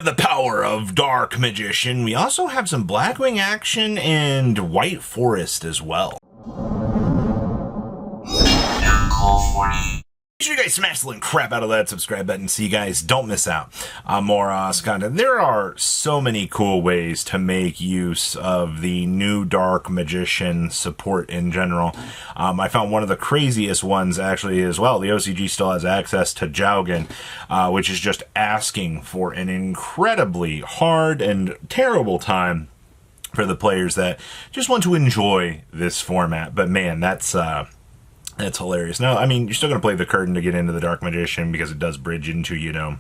The power of Dark Magician. We also have some Blackwing action and White Forest as well. Make sure you guys smash the link crap out of that subscribe button so you guys don't miss out on more awesome content. There are so many cool ways to make use of the new Dark Magician support in general. I found one of the craziest ones actually as well. The OCG still has access to Jowgen, which is just asking for an incredibly hard and terrible time for the players that just want to enjoy this format. But man, that's hilarious. Now, I mean, you're still going to play the curtain to get into the Dark Magician because it does bridge into, you know,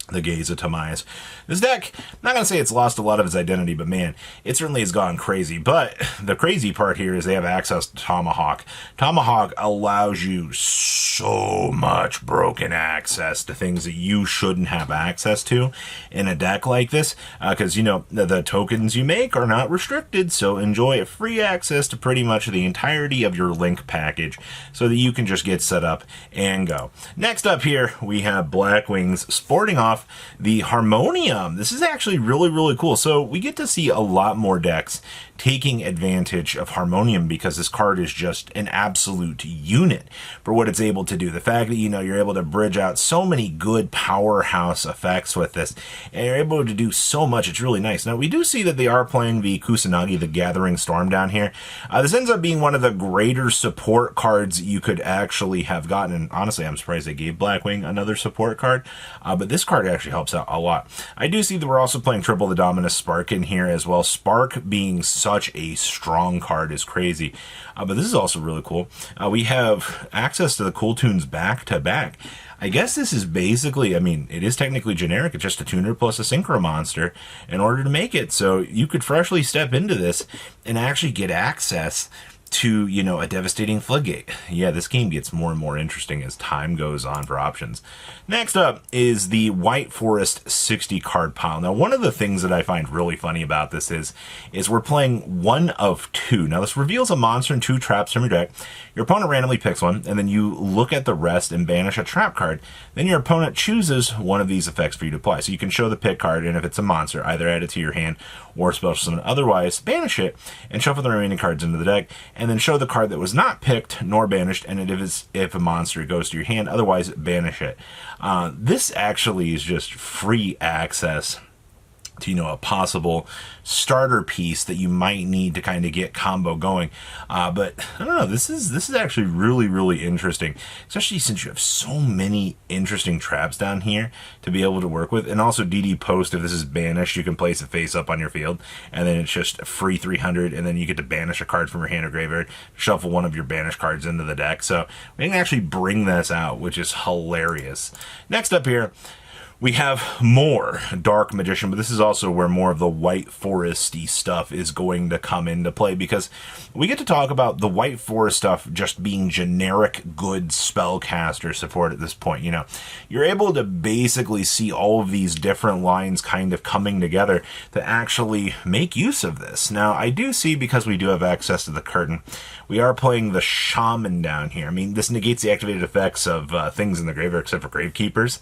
the gaze of Tamias. This deck, I'm not going to say it's lost a lot of its identity, but man, it certainly has gone crazy. But the crazy part here is they have access to Tomahawk. Tomahawk allows you so much broken access to things that you shouldn't have access to in a deck like this, because, you know, the tokens you make are not restricted, so enjoy free access to pretty much the entirety of your link package so that you can just get set up and go. Next up here, we have Blackwings sporting off the Harmonium. This is actually really cool. So we get to see a lot more decks taking advantage of Harmonium because this card is just an absolute unit for what it's able to do. The fact that, you know, you're able to bridge out so many good powerhouse effects with this, and you're able to do so much, it's really nice. Now, we do see that they are playing the Kusanagi, the Gathering Storm down here. This ends up being one of the greater support cards you could actually have gotten, and honestly, I'm surprised they gave Blackwing another support card, but this card actually helps out a lot. I do see that we're also playing Triple the Dominus Spark in here as well. Spark being such a strong card is crazy, but this is also really cool. We have access to the cool tunes back to back. I guess this is basically, I mean, it is technically generic. It's just a tuner plus a synchro monster in order to make it. So you could freshly step into this and actually get access to, you know, a devastating floodgate. Yeah, this game gets more and more interesting as time goes on for options. Next up is the White Forest 60 card pile. Now, one of the things that I find really funny about this is we're playing one of two. Now, this reveals a monster and two traps from your deck. Your opponent randomly picks one, and then you look at the rest and banish a trap card. Then your opponent chooses one of these effects for you to apply. So you can show the pick card, and if it's a monster, either add it to your hand or special summon. Otherwise, banish it and shuffle the remaining cards into the deck, and then show the card that was not picked nor banished, and if a monster goes to your hand, otherwise banish it. This actually is just free access to, you know, a possible starter piece that you might need to kind of get combo going. But I don't know, this is actually really interesting, especially since you have so many interesting traps down here to be able to work with. And also DD Post, if this is banished, you can place it face up on your field, and then it's just free 300, and then you get to banish a card from your hand or graveyard, shuffle one of your banished cards into the deck. So we can actually bring this out, which is hilarious. Next up here, we have more Dark Magician, but this is also where more of the White Foresty stuff is going to come into play, because we get to talk about the White Forest stuff just being generic good spellcaster support at this point. You know, you're able to basically see all of these different lines kind of coming together to actually make use of this. Now, I do see, because we do have access to the curtain, we are playing the Shaman down here. I mean, this negates the activated effects of things in the graveyard except for Gravekeepers,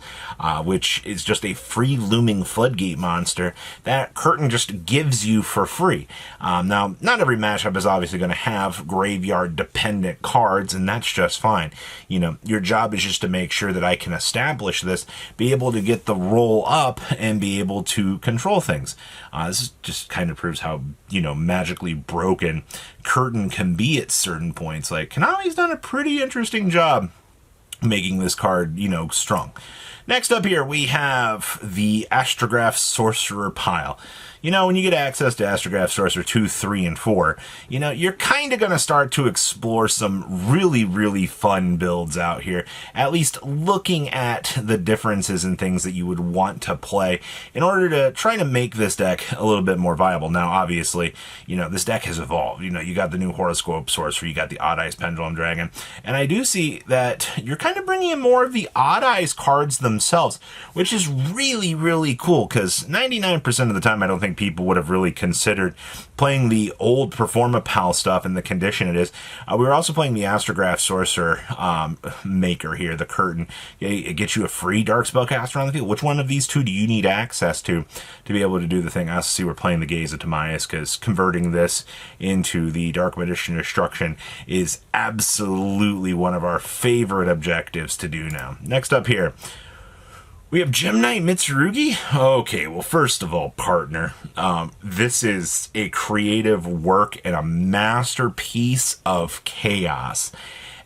which is just a free looming floodgate monster that curtain just gives you for free. Now, not every matchup is obviously going to have graveyard dependent cards, and that's just fine. You know, your job is just to make sure that I can establish this, be able to get the roll up, and be able to control things. This just kind of proves how, you know, magically broken curtain can be at certain points. Like, Konami's done a pretty interesting job making this card, you know, strong. Next up here, we have the Astrograph Sorcerer pile. You know, when you get access to Astrograph Sorcerer 2, 3, and 4, you know, you're kind of going to start to explore some really fun builds out here, at least looking at the differences and things that you would want to play in order to try to make this deck a little bit more viable. Now, obviously, you know, this deck has evolved. You know, you got the new Horoscope Sorcerer, you got the Odd Eyes Pendulum Dragon, and I do see that you're kind of bringing in more of the Odd Eyes cards themselves themselves, which is really, really cool, because 99% of the time I don't think people would have really considered playing the old Performapal stuff in the condition it is. We were also playing the Astrograph Sorcerer maker here, the curtain. It gets you a free dark spellcaster on the field. Which one of these two do you need access to be able to do the thing? I also see we're playing the Gaze of Timaeus, because converting this into the Dark Magician Destruction is absolutely one of our favorite objectives to do now. Next up here, we have Gem Knight Mitsurugi. Okay, well, first of all, partner, this is a creative work and a masterpiece of chaos.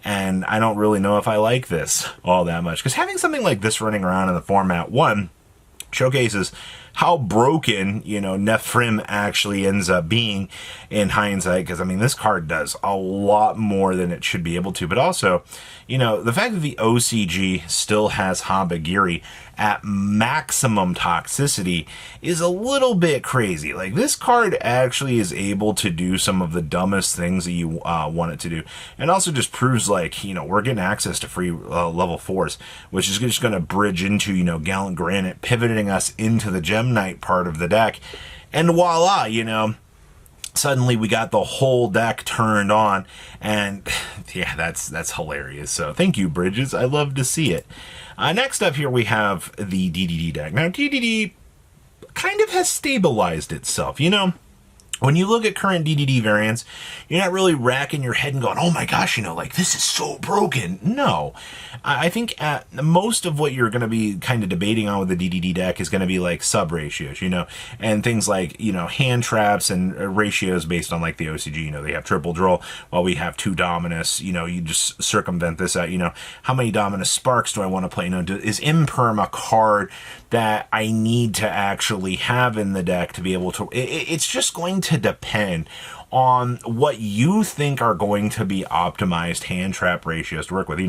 And I don't really know if I like this all that much, because having something like this running around in the format, one, showcases how broken, Nephrim actually ends up being in hindsight, because, I mean, this card does a lot more than it should be able to, but also, the fact that the OCG still has Habagiri at maximum toxicity is a little bit crazy. Like, this card actually is able to do some of the dumbest things that you want it to do, and also just proves, like, we're getting access to free level 4s, which is just going to bridge into, Gallant Granite, pivoting us into the Gem Knight part of the deck, and voila, suddenly we got the whole deck turned on, and yeah, that's hilarious. So thank you, Bridges. I love to see it. Next up here we have the DDD deck. Now DDD kind of has stabilized itself. When you look at current DDD variants, you're not really racking your head and going, oh my gosh, like, this is so broken. No. I think most of what you're going to be kind of debating on with the DDD deck is going to be like sub-ratios, and things like, hand traps and ratios based on like the OCG. They have triple droll while we have 2 Dominus. You just circumvent this out. How many Dominus Sparks do I want to play? Is Imperm a card that I need to actually have in the deck to be able to... It's just going to depend on what you think are going to be optimized hand trap ratios to work with.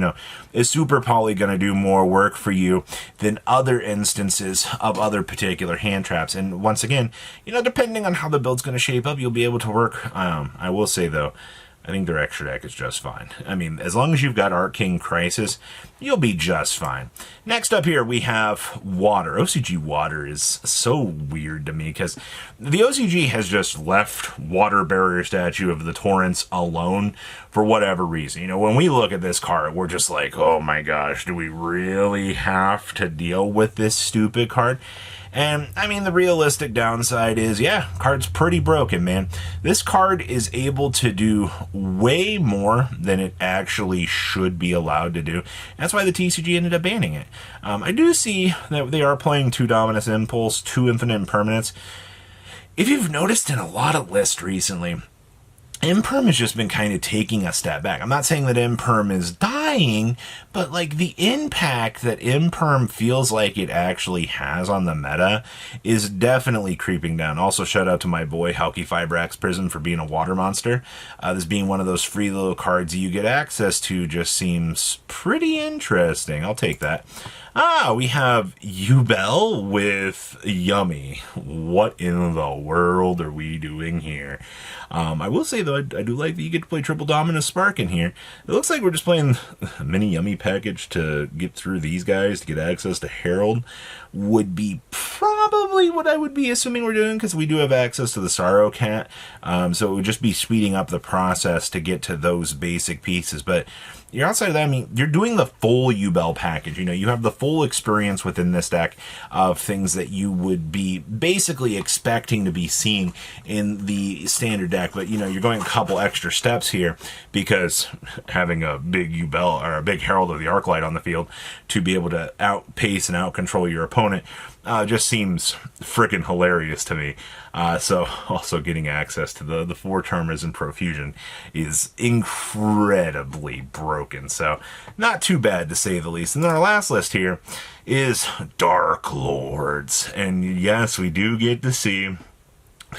Is Super Poly going to do more work for you than other instances of other particular hand traps? And once again, depending on how the build's going to shape up, you'll be able to work. I will say, though, I think their extra deck is just fine. I mean, as long as you've got Arc King Crisis, you'll be just fine. Next up here, we have Water. OCG Water is so weird to me, because the OCG has just left Water Barrier Statue of the Torrents alone for whatever reason. When we look at this card, we're just like, oh my gosh, do we really have to deal with this stupid card? And, I mean, the realistic downside is, yeah, card's pretty broken, man. This card is able to do way more than it actually should be allowed to do. That's why the TCG ended up banning it. I do see that they are playing 2 Dominus Impulse, 2 Infinite Impermanence. If you've noticed in a lot of lists recently, Imperm has just been kind of taking a step back. I'm not saying that Imperm is dying, but like the impact that Imperm feels like it actually has on the meta is definitely creeping down. Also, shout out to my boy Halki Fibrax Prism for being a water monster. This being one of those free little cards you get access to just seems pretty interesting. I'll take that. We have Yubel with Yummy. What in the world are we doing here? I will say, though, I do like that you get to play Triple Dominus Spark in here. It looks like we're just playing a mini Yummy package to get through these guys, to get access to Herald. Would be probably what I would be assuming we're doing, because we do have access to the Sorrow Cat. So it would just be speeding up the process to get to those basic pieces. But you're outside of that, I mean, you're doing the full Yubel package. You have the full experience within this deck of things that you would be basically expecting to be seen in the standard deck. But, you're going a couple extra steps here, because having a big Yubel or a big Herald of the Arclight on the field to be able to outpace and outcontrol your opponent just seems freaking hilarious to me. So also getting access to the 4 Termers and Profusion is incredibly broken. So not too bad, to say the least. And then our last list here is Darklords. And yes, we do get to see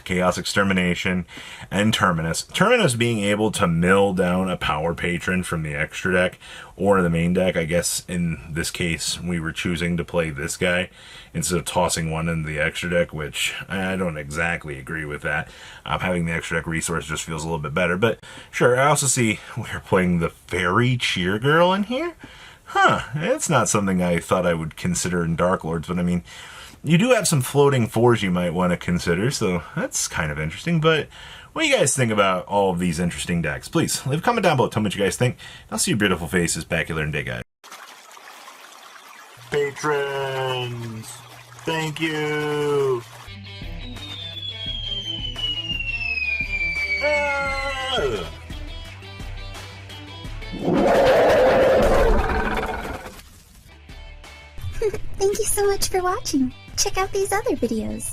Chaos Extermination and Terminus. Terminus being able to mill down a Power Patron from the extra deck or the main deck. I guess in this case we were choosing to play this guy instead of tossing one into the extra deck, which I don't exactly agree with that. Having the extra deck resource just feels a little bit better, but sure. I also see we're playing the Fairy Cheer Girl in here. It's not something I thought I would consider in Darklords, but I mean, you do have some floating 4s you might want to consider, so that's kind of interesting. But what do you guys think about all of these interesting decks? Please leave a comment down below, tell me what you guys think. I'll see your beautiful faces back here later in the day, guys. Patrons, thank you. Thank you so much for watching. Check out these other videos.